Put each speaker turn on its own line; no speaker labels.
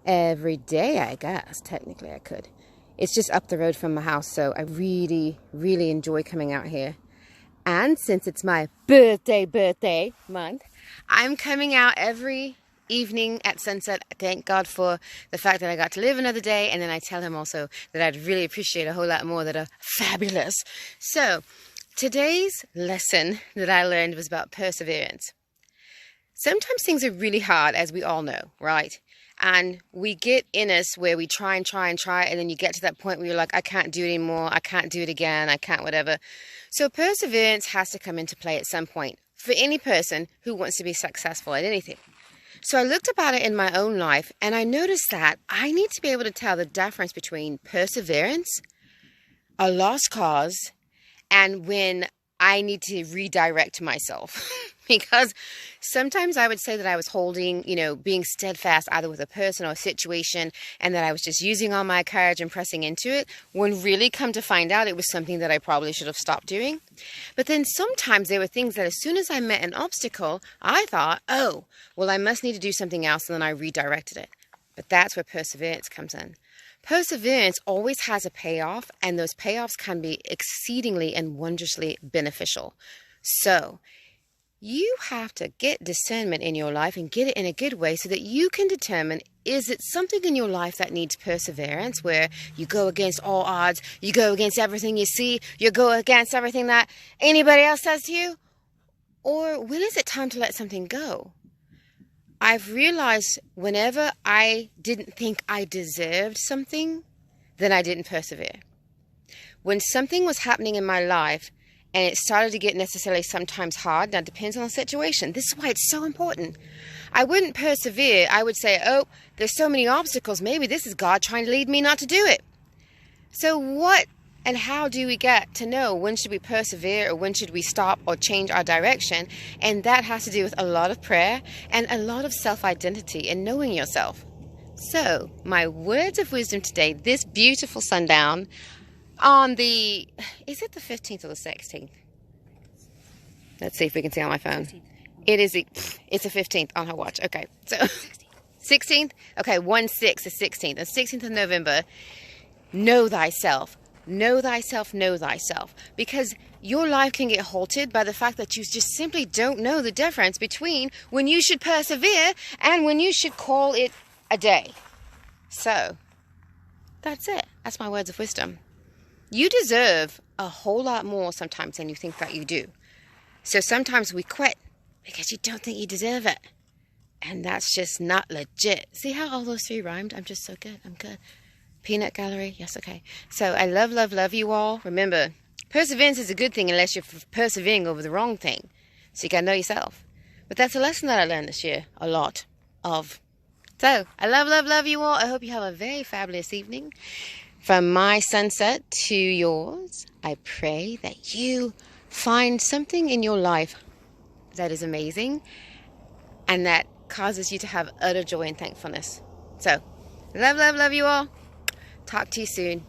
every day, I guess. Technically, I could. It's just up the road from my house, so I really, really enjoy coming out here. And since it's my birthday month, I'm coming out every evening at sunset. Thank God for the fact that I got to live another day. And then I tell him also that I'd really appreciate a whole lot more that are fabulous. So today's lesson that I learned was about perseverance. Sometimes things are really hard, as we all know, right? And we get in us where we try, and then you get to that point where you're like, I can't do it anymore, I can't do it again, I can't whatever. So perseverance has to come into play at some point for any person who wants to be successful at anything. So I looked about it in my own life, and I noticed that I need to be able to tell the difference between perseverance, a lost cause, and when I need to redirect myself. Because sometimes I would say that I was holding, being steadfast either with a person or a situation, and that I was just using all my courage and pressing into it, when really come to find out it was something that I probably should have stopped doing. But then sometimes there were things that as soon as I met an obstacle, I thought, oh, well, I must need to do something else, and then I redirected it. But that's where perseverance comes in. Perseverance always has a payoff, and those payoffs can be exceedingly and wondrously beneficial. So you have to get discernment in your life and get it in a good way so that you can determine, is it something in your life that needs perseverance, where you go against all odds, you go against everything you see, you go against everything that anybody else says to you? Or when is it time to let something go? I've realized whenever I didn't think I deserved something, then I didn't persevere. When something was happening in my life and it started to get necessarily sometimes hard, now it depends on the situation. This is why it's so important. I wouldn't persevere. I would say, oh, there's so many obstacles. Maybe this is God trying to lead me not to do it. So what and how do we get to know when should we persevere or when should we stop or change our direction? And that has to do with a lot of prayer and a lot of self-identity and knowing yourself. So my words of wisdom today, this beautiful sundown on the, is it the 15th or the 16th? Let's see if we can see on my phone. 15th. It's the 15th on her watch. Okay, so 16th? Okay, 1/6 is 16th. The 16th of November, know thyself. Know thyself, know thyself. Because your life can get halted by the fact that you just simply don't know the difference between when you should persevere and when you should call it a day. So, that's it. That's my words of wisdom. You deserve a whole lot more sometimes than you think that you do. So sometimes we quit because you don't think you deserve it. And that's just not legit. See how all those three rhymed? I'm just so good. I'm good. Peanut gallery. Yes, okay. So I love you all. Remember, perseverance is a good thing unless you're persevering over the wrong thing. So you got to know yourself. But that's a lesson that I learned this year. A lot of. So I love you all. I hope you have a very fabulous evening. From my sunset to yours, I pray that you find something in your life that is amazing and that causes you to have utter joy and thankfulness. So, love you all. Talk to you soon.